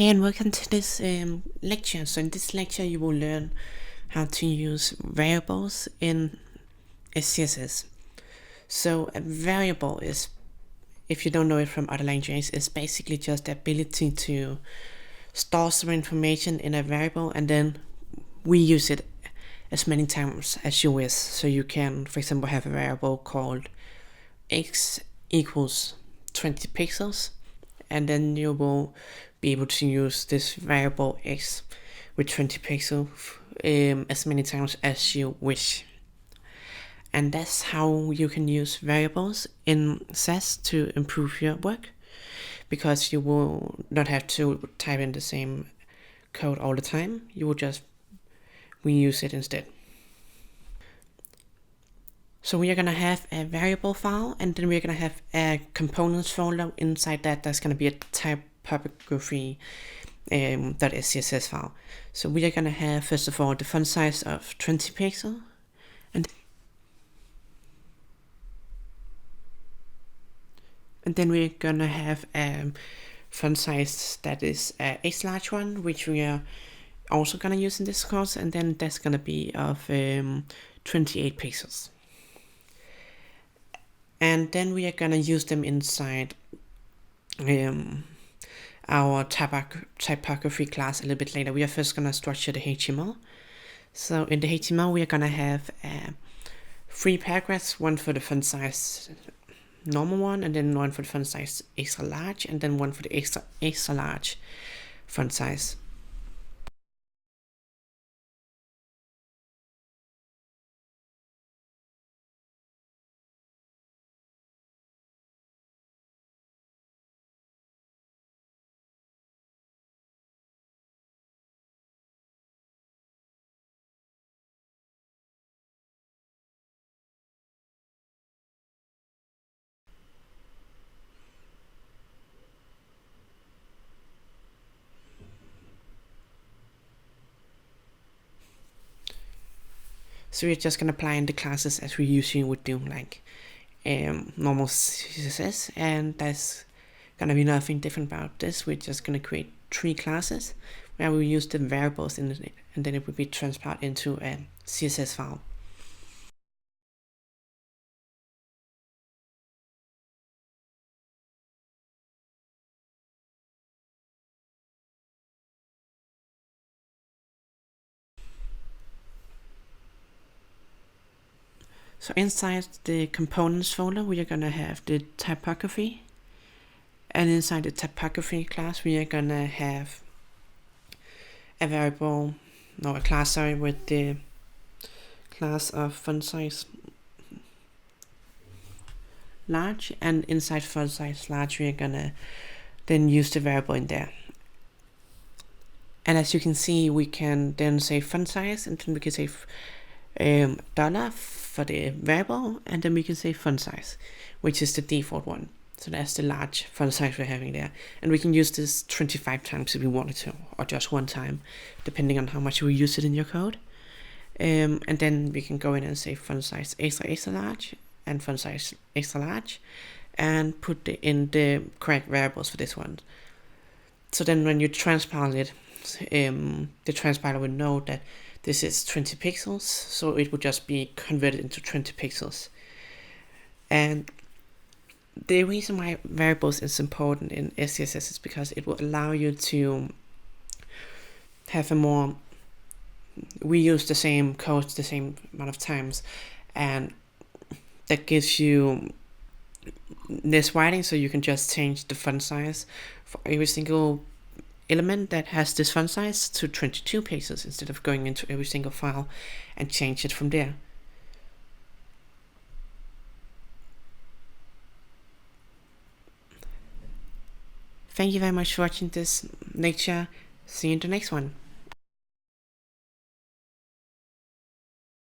Hey and welcome to this lecture. So in this lecture you will learn how to use variables in SCSS. So a variable is, if you don't know it from other languages, is basically just the ability to store some information in a variable and then we use it as many times as you wish. So you can, for example, have a variable called x equals 20 pixels, and then you will be able to use this variable x with 20 pixels as many times as you wish. And that's how you can use variables in SASS to improve your work, because you will not have to type in the same code all the time. You will just reuse it instead. So we are going to have a variable file, and then we're going to have a components folder. Inside that, there's going to be a typography .scss file. So we are going to have, first of all, the font size of 20 pixels, and then we're going to have a font size that is a extra large one, which we are also going to use in this course, and then that's going to be of 28 pixels. And then we are going to use them inside our typography class a little bit later. We are first going to structure the HTML. So in the HTML, we are going to have 3 paragraphs, one for the font size normal one, and then one for the font size extra large, and then one for the extra large font size. So we're just going to apply in the classes as we usually would do, like normal CSS, and there's going to be nothing different about this. We're just going to create 3 classes where we use the variables in it, and then it will be transpiled into a CSS file. So inside the components folder, we are going to have the typography, and inside the typography class, we are going to have a class with the class of font size large, and inside font size large, we are going to then use the variable in there. And as you can see, we can then say font size, and then we can say dollar for the variable, and then we can say font size, which is the default one. So that's the large font size we're having there, and we can use this 25 times if we wanted to, or just 1 time, depending on how much you use it in your code. And then we can go in and say font size extra large and font size extra large, and put in the correct variables for this one. So then when you transpile it, the transpiler will know that this is 20 pixels, so it would just be converted into 20 pixels. And the reason why variables is important in SCSS is because it will allow you to have reuse the same code the same amount of times, and that gives you less writing, so you can just change the font size for every single element that has this font size to 22 pixels instead of going into every single file and change it from there. Thank you very much for watching this lecture. See you in the next one.